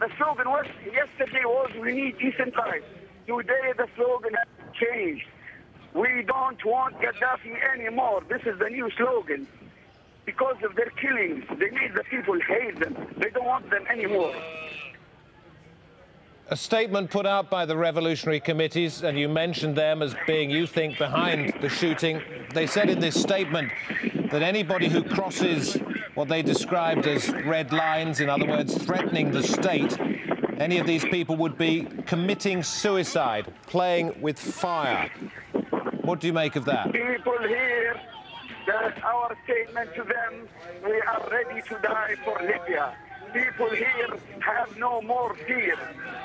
The slogan was yesterday was we need decent life. Today the slogan has changed. We don't want Gaddafi anymore. This is the new slogan. Because of their killings, they made the people hate them. They don't want them anymore. A statement put out by the revolutionary committees, and you mentioned them as being, you think, behind the shooting. They said in this statement that anybody who crosses what they described as red lines, in other words, threatening the state, any of these people would be committing suicide, playing with fire. What do you make of that? People here, that's our statement to them. We are ready to die for Libya. People here have no more fear.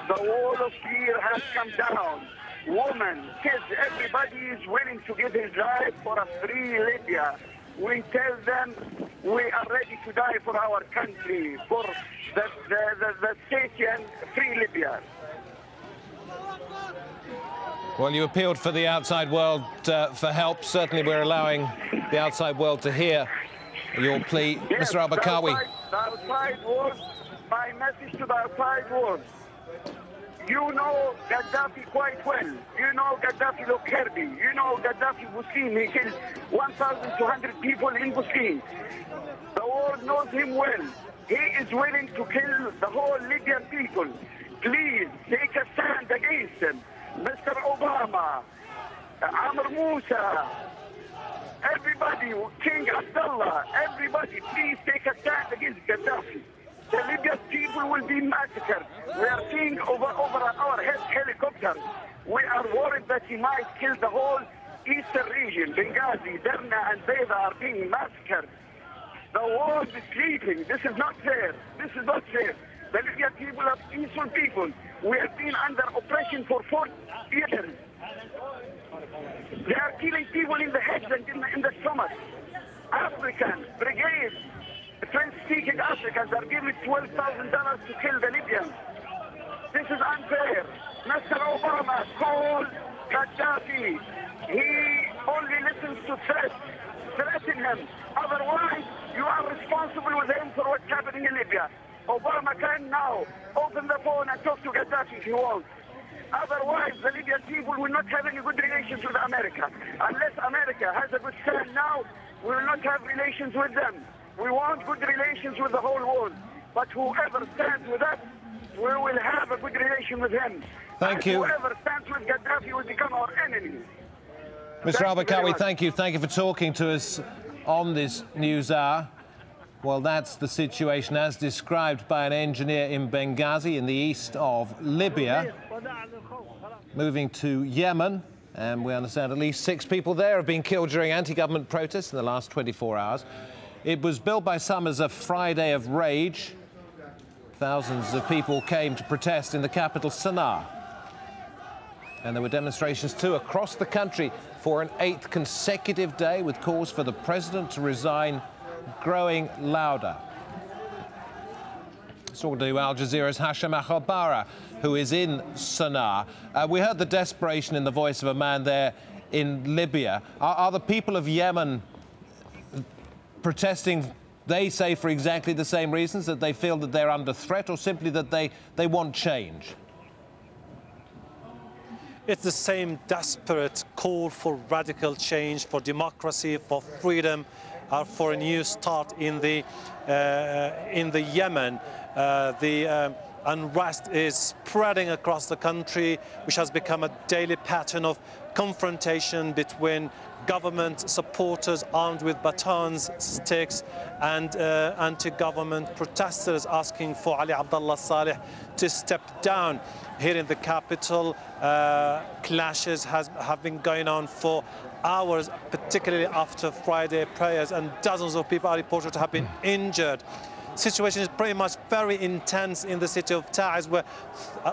The wall of fear has come down. Women, kids, everybody is willing to give his life for a free Libya. We tell them we are ready to die for our country, for the state and free Libya. Well, you appealed for the outside world for help. Certainly we're allowing the outside world to hear your plea. Yes, Mr. al-Bakawi. The outside world, my message to the outside world. You know Gaddafi quite well. You know Gaddafi Lokerbi. You know Gaddafi Buskin. He killed 1,200 people in Buskin. The world knows him well. He is willing to kill the whole Libyan people. Please take a stand against him. Mr. Obama, Amr Musa, everybody, King Abdullah, everybody, please take a stand against Gaddafi. The Libyan people will be massacred. We are seeing over our head helicopters. We are worried that he might kill the whole eastern region. Benghazi, Derna, and Bayda are being massacred. The world is sleeping. This is not fair. This is not fair. The Libyan people are peaceful people. We have been under oppression for 40 years. They are killing people in the heads and in the stomach. Africans, brigades, French-speaking Africans are given $12,000 to kill the Libyans. This is unfair. Mr. Obama called Gaddafi. He only listens to threats. Threaten him. Otherwise, you are responsible with him for what's happening in Libya. Obama can now open the phone and talk to Gaddafi if he wants. Otherwise, the Libyan people will not have any good relations with America. Unless America has a good stand now, we will not have relations with them. We want good relations with the whole world. But whoever stands with us, we will have a good relation with him. Thank you. Whoever stands with Gaddafi will become our enemy. Mr. al-Bakawi, thank you. Thank you for talking to us on this news hour. Well, that's the situation as described by an engineer in Benghazi in the east of Libya. Moving to Yemen, and we understand at least 6 people there have been killed during anti-government protests in the last 24 hours. It was billed by some as a Friday of rage. Thousands of people came to protest in the capital, Sana'a. And there were demonstrations too across the country for an 8th consecutive day, with calls for the president to resign growing louder. Talking to AlJazeera's Hashim Akhabara, who is in Sana'a. We heard the desperation in the voice of a man there in Libya. Are the people of Yemen protesting, they say, for exactly the same reasons, that they feel that they're under threat, or simply that they want change? It's the same desperate call for radical change, for democracy, for freedom, for a new start in the Yemen. The unrest is spreading across the country, which has become a daily pattern of confrontation between government supporters armed with batons, sticks, and anti-government protesters asking for Ali Abdullah Saleh to step down. Here in the capital, clashes have been going on for hours, particularly after Friday prayers, and dozens of people are reported to have been injured. Situation is pretty much very intense in the city of Taiz, where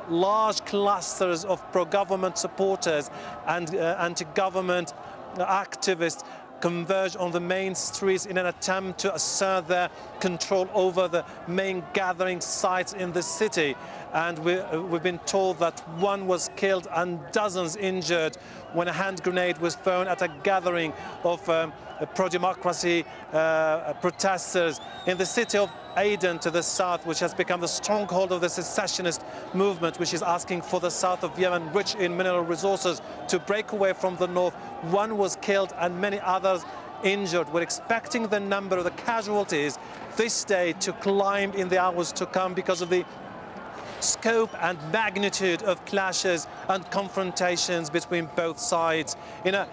large clusters of pro-government supporters and anti-government activists converge on the main streets in an attempt to assert their control over the main gathering sites in the city. And we've been told that one was killed and dozens injured when a hand grenade was thrown at a gathering of pro-democracy protesters in the city of Aden to the south, which has become the stronghold of the secessionist movement, which is asking for the south of Yemen, rich in mineral resources, to break away from the north. One was killed and many others injured. We're expecting the number of the casualties this day to climb in the hours to come because of the scope and magnitude of clashes and confrontations between both sides. In a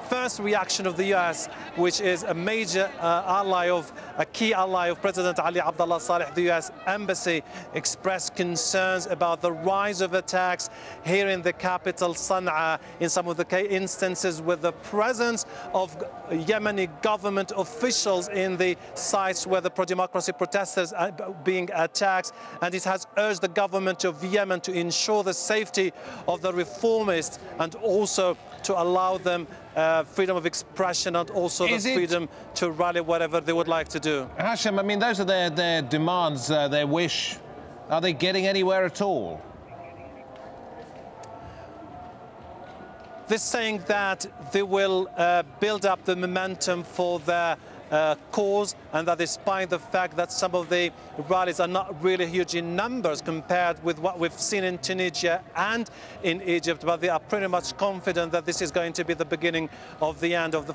first reaction of the US, which is a major a key ally of President Ali Abdullah Saleh, the US embassy expressed concerns about the rise of attacks here in the capital Sana'a, in some of the instances with the presence of Yemeni government officials in the sites where the pro-democracy protesters are being attacked, and it has urged the government of Yemen to ensure the safety of the reformists and also to allow them freedom of expression and also the freedom to rally whatever they would like to do. Hashim, I mean, those are their demands, their wish. Are they getting anywhere at all? They're saying that they will build up the momentum for their cause, and that despite the fact that some of the rallies are not really huge in numbers compared with what we've seen in Tunisia and in Egypt, but they are pretty much confident that this is going to be the beginning of the end of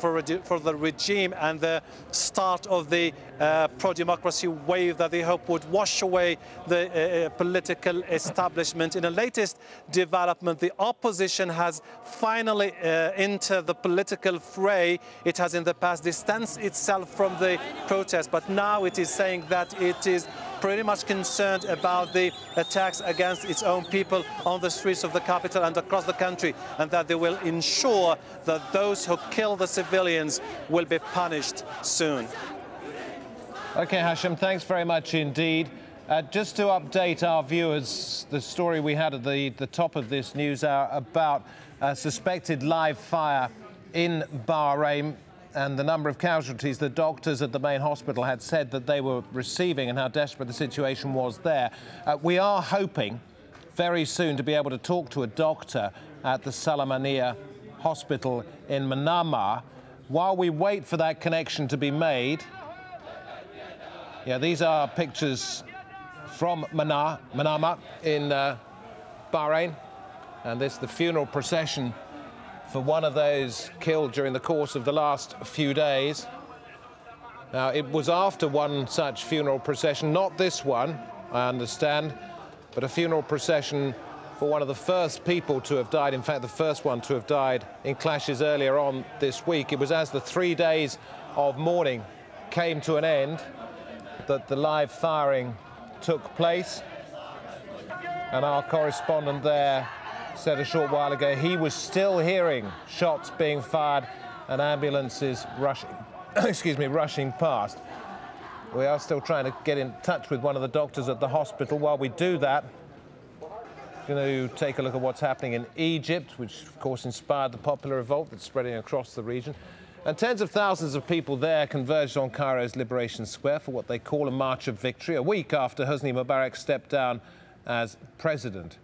for the regime and the start of the pro-democracy wave that they hope would wash away the political establishment. In the latest development, the opposition has finally entered the political fray. It has in the past distanced itself from the protest, but now it is saying that it is pretty much concerned about the attacks against its own people on the streets of the capital and across the country, and that they will ensure that those who kill the civilians will be punished soon. OK, Hashim, thanks very much indeed. Just to update our viewers, the story we had at the top of this news hour about a suspected live fire in Bahrain, and the number of casualties the doctors at the main hospital had said that they were receiving and how desperate the situation was there. We are hoping very soon to be able to talk to a doctor at the Salamania hospital in Manama. While we wait for that connection to be made, yeah, these are pictures from Manama in Bahrain, and this is the funeral procession for one of those killed during the course of the last few days. Now, it was after one such funeral procession, not this one, I understand, but a funeral procession for one of the first people to have died, in fact, the first one to have died in clashes earlier on this week. It was as the 3 days of mourning came to an end that the live firing took place. And our correspondent there said a short while ago he was still hearing shots being fired and ambulances rushing, rushing past. We are still trying to get in touch with one of the doctors at the hospital. While we do that, we're going to take a look at what's happening in Egypt, which of course inspired the popular revolt that's spreading across the region. And tens of thousands of people there converged on Cairo's Liberation Square for what they call a march of victory, a week after Hosni Mubarak stepped down as president.